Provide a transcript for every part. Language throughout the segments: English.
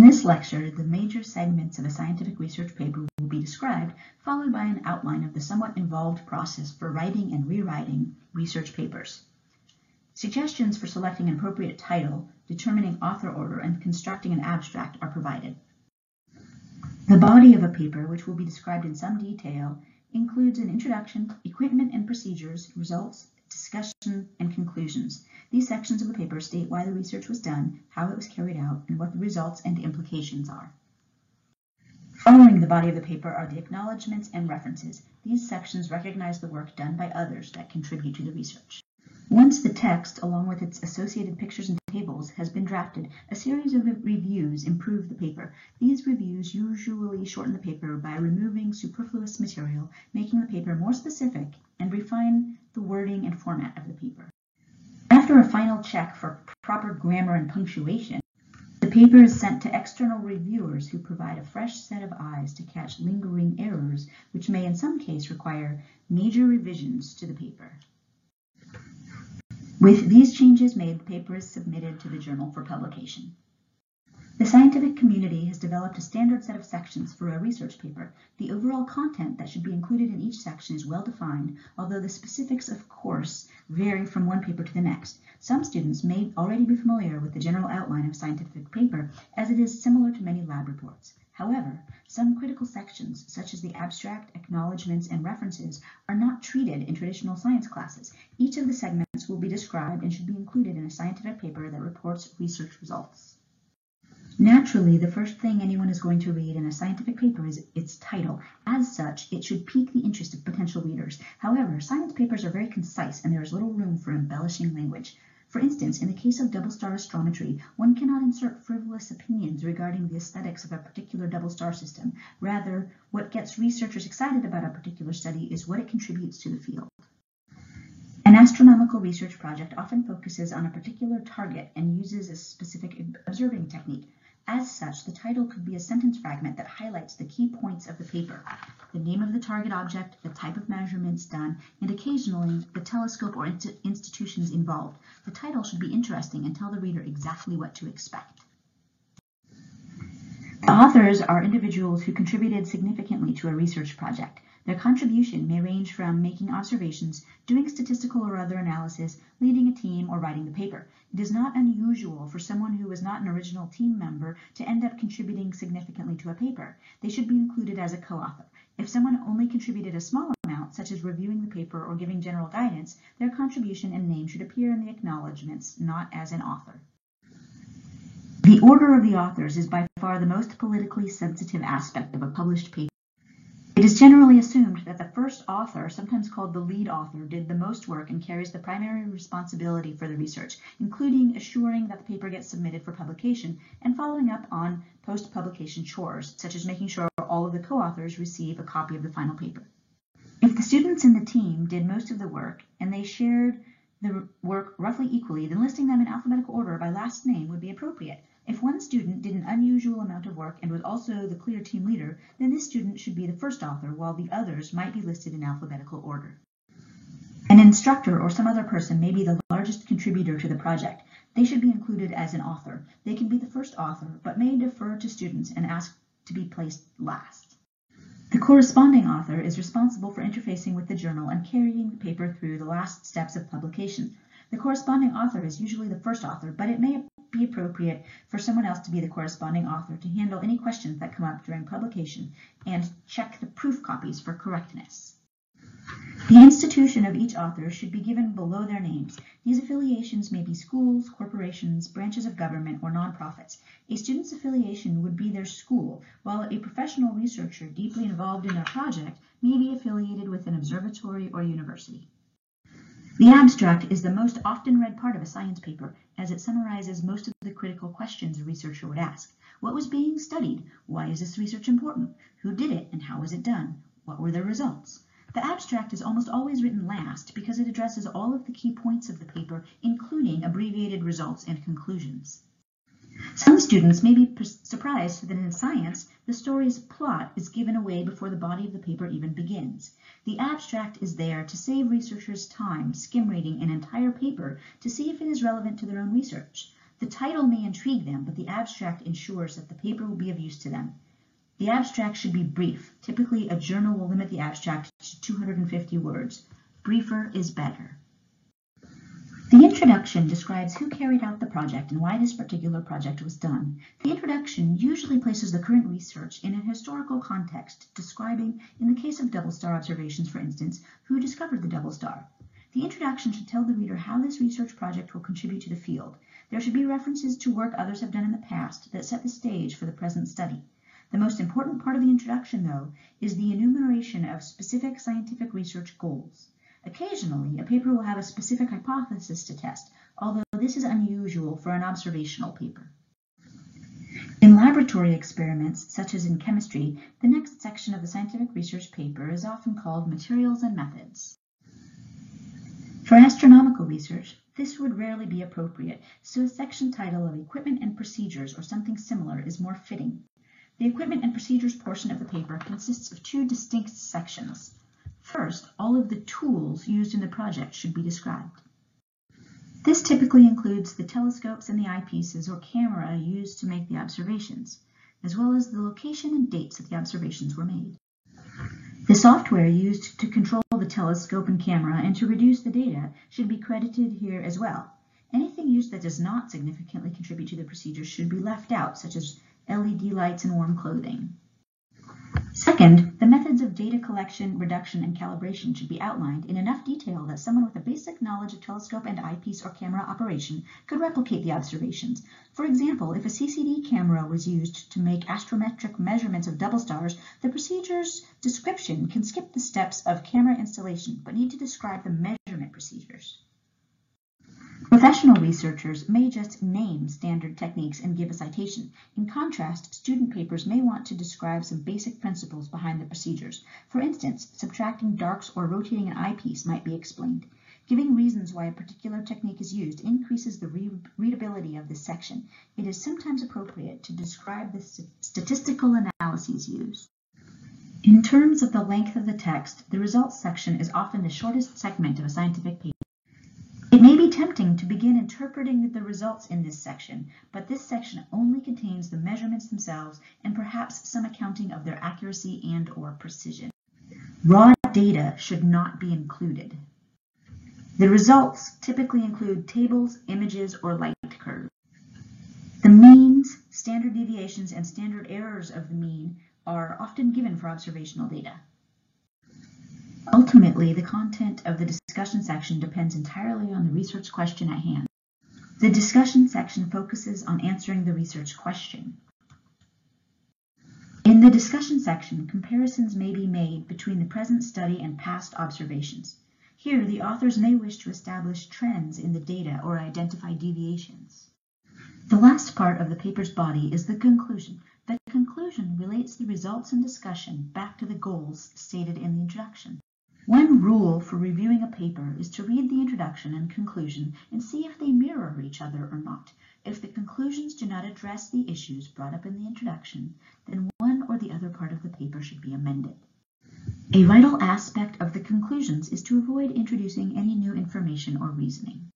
this lecture, the major segments of a scientific research paper will be described, followed by an outline of the somewhat involved process for writing and rewriting research papers. Suggestions for selecting an appropriate title, determining author order, and constructing an abstract are provided. The body of a paper, which will be described in some detail, includes an introduction, equipment and procedures, results, discussion, and conclusions. These sections of the paper state why the research was done, how it was carried out, and what the results and implications are. Following the body of the paper are the acknowledgments and references. These sections recognize the work done by others that contribute to the research. Once the text, along with its associated pictures and tables, has been drafted, a series of reviews improve the paper. These reviews usually shorten the paper by removing superfluous material, making the paper more specific, and refine the wording and format of the paper. After a final check for proper grammar and punctuation, the paper is sent to external reviewers who provide a fresh set of eyes to catch lingering errors, which may in some case require major revisions to the paper. With these changes made, the paper is submitted to the journal for publication. The scientific community has developed a standard set of sections for a research paper. The overall content that should be included in each section is well defined, although the specifics, of course, vary from one paper to the next. Some students may already be familiar with the general outline of a scientific paper, as it is similar to many lab reports. However, some critical sections, such as the abstract, acknowledgments, and references, are not treated in traditional science classes. Each of the segments will be described and should be included in a scientific paper that reports research results. Naturally, the first thing anyone is going to read in a scientific paper is its title. As such, it should pique the interest of potential readers. However, science papers are very concise and there is little room for embellishing language. For instance, in the case of double-star astrometry, one cannot insert frivolous opinions regarding the aesthetics of a particular double-star system. Rather, what gets researchers excited about a particular study is what it contributes to the field. An astronomical research project often focuses on a particular target and uses a specific observing technique. As such, the title could be a sentence fragment that highlights the key points of the paper, the name of the target object, the type of measurements done, and occasionally the telescope or institutions involved. The title should be interesting and tell the reader exactly what to expect. The authors are individuals who contributed significantly to a research project. Their contribution may range from making observations, doing statistical or other analysis, leading a team, or writing the paper. It is not unusual for someone who was not an original team member to end up contributing significantly to a paper. They should be included as a co-author. If someone only contributed a small amount, such as reviewing the paper or giving general guidance, their contribution and name should appear in the acknowledgments, not as an author. The order of the authors is by far the most politically sensitive aspect of a published paper. It is generally assumed that the first author, sometimes called the lead author, did the most work and carries the primary responsibility for the research, including assuring that the paper gets submitted for publication and following up on post-publication chores, such as making sure all of the co-authors receive a copy of the final paper. If the students in the team did most of the work and they shared the work roughly equally, then listing them in alphabetical order by last name would be appropriate. If one student did an unusual amount of work and was also the clear team leader, then this student should be the first author, while the others might be listed in alphabetical order. An instructor or some other person may be the largest contributor to the project. They should be included as an author. They can be the first author, but may defer to students and ask to be placed last. The corresponding author is responsible for interfacing with the journal and carrying the paper through the last steps of publication. The corresponding author is usually the first author, but it may be appropriate for someone else to be the corresponding author to handle any questions that come up during publication and check the proof copies for correctness. The institution of each author should be given below their names. These affiliations may be schools, corporations, branches of government, or nonprofits. A student's affiliation would be their school, while a professional researcher deeply involved in a project may be affiliated with an observatory or university. The abstract is the most often read part of a science paper, as it summarizes most of the critical questions a researcher would ask. What was being studied? Why is this research important? Who did it and how was it done? What were the results? The abstract is almost always written last because it addresses all of the key points of the paper, including abbreviated results and conclusions. Some students may be surprised that in science, the story's plot is given away before the body of the paper even begins. The abstract is there to save researchers time skim reading an entire paper to see if it is relevant to their own research. The title may intrigue them, but the abstract ensures that the paper will be of use to them. The abstract should be brief. Typically, a journal will limit the abstract to 250 words. Briefer is better. The introduction describes who carried out the project and why this particular project was done. The introduction usually places the current research in a historical context, describing, in the case of double star observations, for instance, who discovered the double star. The introduction should tell the reader how this research project will contribute to the field. There should be references to work others have done in the past that set the stage for the present study. The most important part of the introduction, though, is the enumeration of specific scientific research goals. Occasionally, a paper will have a specific hypothesis to test, although this is unusual for an observational paper. In laboratory experiments, such as in chemistry, the next section of the scientific research paper is often called Materials and Methods. For astronomical research, this would rarely be appropriate, so a section title of Equipment and Procedures or something similar is more fitting. The Equipment and Procedures portion of the paper consists of two distinct sections. First, all of the tools used in the project should be described. This typically includes the telescopes and the eyepieces or camera used to make the observations, as well as the location and dates that the observations were made. The software used to control the telescope and camera and to reduce the data should be credited here as well. Anything used that does not significantly contribute to the procedure should be left out, such as LED lights and warm clothing. Second, the methods of data collection, reduction, and calibration should be outlined in enough detail that someone with a basic knowledge of telescope and eyepiece or camera operation could replicate the observations. For example, if a CCD camera was used to make astrometric measurements of double stars, the procedure's description can skip the steps of camera installation, but need to describe the measurement procedures. Professional researchers may just name standard techniques and give a citation. In contrast, student papers may want to describe some basic principles behind the procedures. For instance, subtracting darks or rotating an eyepiece might be explained. Giving reasons why a particular technique is used increases the readability of this section. It is sometimes appropriate to describe the statistical analyses used. In terms of the length of the text, the results section is often the shortest segment of a scientific paper. It may be tempting to begin interpreting the results in this section, but this section only contains the measurements themselves and perhaps some accounting of their accuracy and/or precision. Raw data should not be included. The results typically include tables, images, or light curves. The means, standard deviations, and standard errors of the mean are often given for observational data. Ultimately, the content of the discussion section depends entirely on the research question at hand. The discussion section focuses on answering the research question. In the discussion section, comparisons may be made between the present study and past observations. Here, the authors may wish to establish trends in the data or identify deviations. The last part of the paper's body is the conclusion. The conclusion relates the results and discussion back to the goals stated in the introduction. One rule for reviewing a paper is to read the introduction and conclusion and see if they mirror each other or not. If the conclusions do not address the issues brought up in the introduction, then one or the other part of the paper should be amended. A vital aspect of the conclusions is to avoid introducing any new information or reasoning.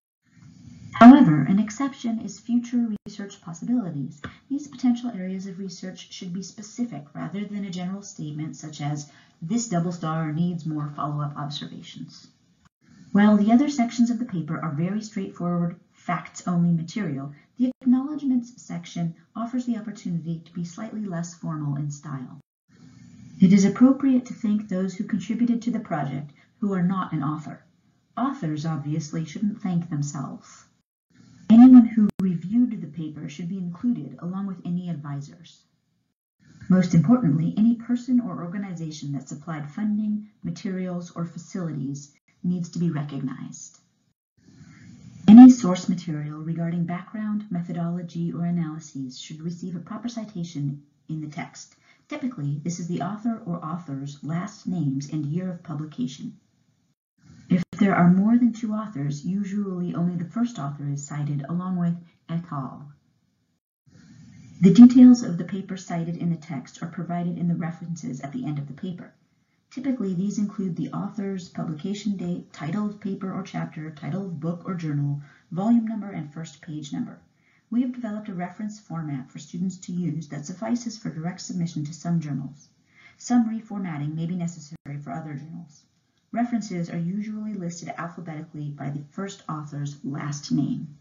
However, an exception is future research possibilities. These potential areas of research should be specific rather than a general statement such as, "This double star needs more follow-up observations." While the other sections of the paper are very straightforward, facts-only material, the acknowledgments section offers the opportunity to be slightly less formal in style. It is appropriate to thank those who contributed to the project who are not an author. Authors, obviously, shouldn't thank themselves. Anyone who reviewed the paper should be included along with any advisors. Most importantly, any person or organization that supplied funding, materials, or facilities needs to be recognized. Any source material regarding background, methodology, or analyses should receive a proper citation in the text. Typically, this is the author or authors' last names and year of publication. If there are more than two authors, usually only the first author is cited along with et al. The details of the paper cited in the text are provided in the references at the end of the paper. Typically, these include the author's publication date, title of paper or chapter, title of book or journal, volume number, and first page number. We have developed a reference format for students to use that suffices for direct submission to some journals. Some reformatting may be necessary for other journals. References are usually listed alphabetically by the first author's last name.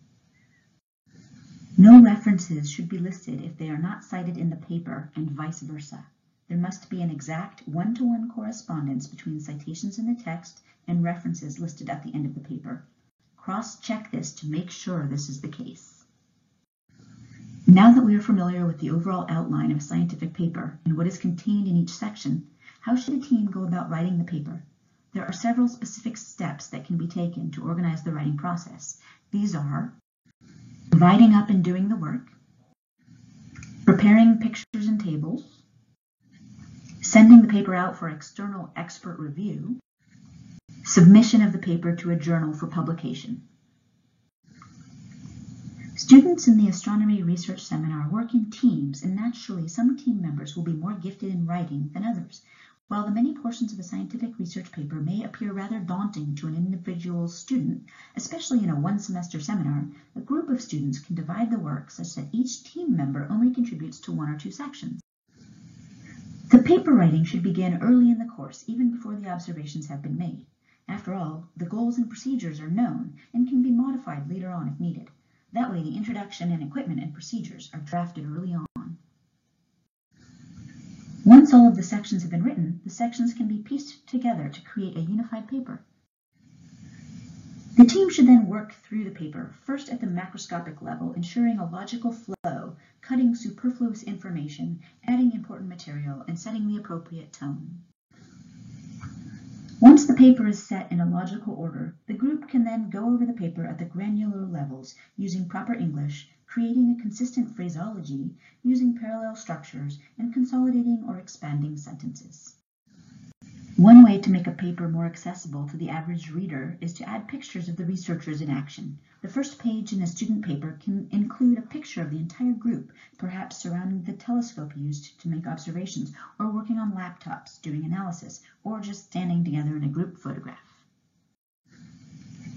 No references should be listed if they are not cited in the paper, and vice versa. There must be an exact one-to-one correspondence between citations in the text and references listed at the end of the paper. Cross-check this to make sure this is the case. Now that we are familiar with the overall outline of a scientific paper and what is contained in each section, how should a team go about writing the paper? There are several specific steps that can be taken to organize the writing process. These are dividing up and doing the work, preparing pictures and tables, sending the paper out for external expert review, submission of the paper to a journal for publication. Students in the Astronomy Research Seminar work in teams, and naturally some team members will be more gifted in writing than others. While the many portions of a scientific research paper may appear rather daunting to an individual student, especially in a one-semester seminar, a group of students can divide the work such that each team member only contributes to one or two sections. The paper writing should begin early in the course, even before the observations have been made. After all, the goals and procedures are known and can be modified later on if needed. That way, the introduction and equipment and procedures are drafted early on. Once all of the sections have been written, the sections can be pieced together to create a unified paper. The team should then work through the paper, first at the macroscopic level, ensuring a logical flow, cutting superfluous information, adding important material, and setting the appropriate tone. Once the paper is set in a logical order, the group can then go over the paper at the granular levels using proper English, creating a consistent phraseology, using parallel structures, and consolidating or expanding sentences. One way to make a paper more accessible to the average reader is to add pictures of the researchers in action. The first page in a student paper can include a picture of the entire group, perhaps surrounding the telescope used to make observations, or working on laptops doing analysis, or just standing together in a group photograph.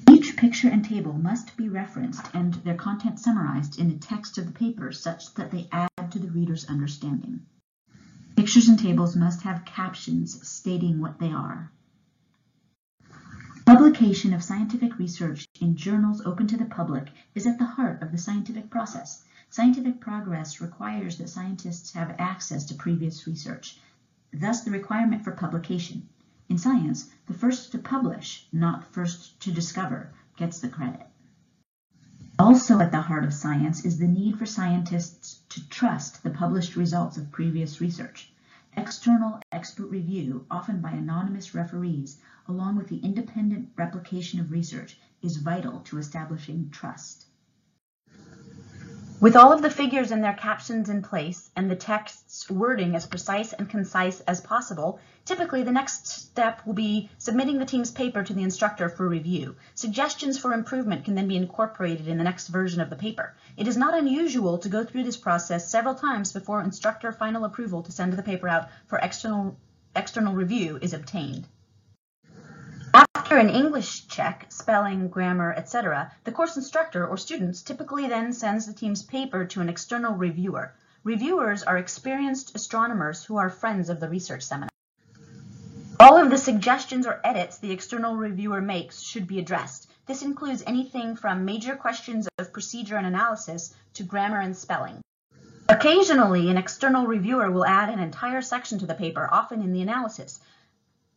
Each picture and table must be referenced and their content summarized in the text of the paper such that they add to the reader's understanding. Pictures and tables must have captions stating what they are. Publication of scientific research in journals open to the public is at the heart of the scientific process. Scientific progress requires that scientists have access to previous research, thus the requirement for publication. In science, the first to publish, not first to discover, gets the credit. Also at the heart of science is the need for scientists to trust the published results of previous research. External expert review, often by anonymous referees, along with the independent replication of research, is vital to establishing trust. With all of the figures and their captions in place and the text's wording as precise and concise as possible, typically the next step will be submitting the team's paper to the instructor for review. Suggestions for improvement can then be incorporated in the next version of the paper. It is not unusual to go through this process several times before instructor final approval to send the paper out for external review is obtained. After an English check, spelling, grammar, etc., the course instructor or students typically then sends the team's paper to an external reviewer. Reviewers are experienced astronomers who are friends of the research seminar. All of the suggestions or edits the external reviewer makes should be addressed. This includes anything from major questions of procedure and analysis to grammar and spelling. Occasionally, an external reviewer will add an entire section to the paper, often in the analysis.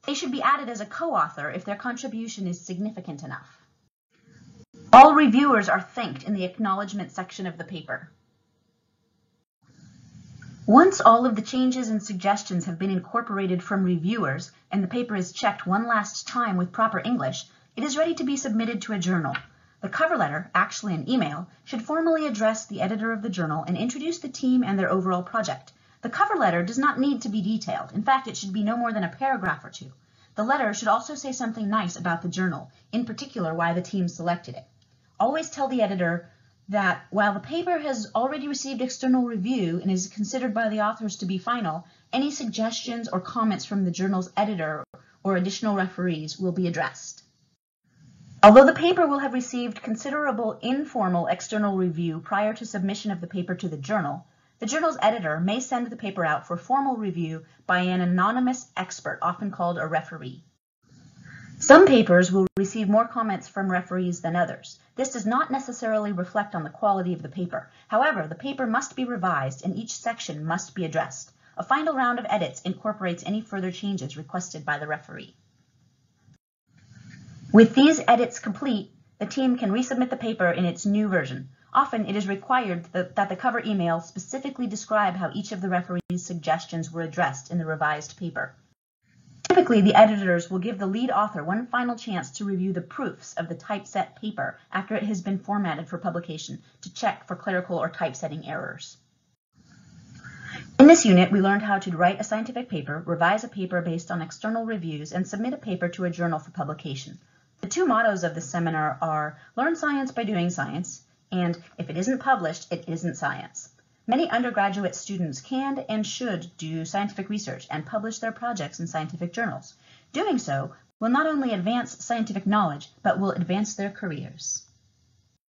They should be added as a co-author if their contribution is significant enough. All reviewers are thanked in the acknowledgement section of the paper. Once all of the changes and suggestions have been incorporated from reviewers and the paper is checked one last time with proper English, it is ready to be submitted to a journal. The cover letter, actually an email, should formally address the editor of the journal and introduce the team and their overall project. The cover letter does not need to be detailed. In fact, it should be no more than a paragraph or two. The letter should also say something nice about the journal, in particular why the team selected it. Always tell the editor that while the paper has already received external review and is considered by the authors to be final, any suggestions or comments from the journal's editor or additional referees will be addressed. Although the paper will have received considerable informal external review prior to submission of the paper to the journal's editor may send the paper out for formal review by an anonymous expert, often called a referee. Some papers will receive more comments from referees than others. This does not necessarily reflect on the quality of the paper. However, the paper must be revised and each section must be addressed. A final round of edits incorporates any further changes requested by the referee. With these edits complete, the team can resubmit the paper in its new version. Often it is required that the cover email specifically describe how each of the referee's suggestions were addressed in the revised paper. Typically, the editors will give the lead author one final chance to review the proofs of the typeset paper after it has been formatted for publication to check for clerical or typesetting errors. In this unit, we learned how to write a scientific paper, revise a paper based on external reviews, and submit a paper to a journal for publication. The two mottos of this seminar are learn science by doing science, and if it isn't published, it isn't science. Many undergraduate students can and should do scientific research and publish their projects in scientific journals. Doing so will not only advance scientific knowledge, but will advance their careers.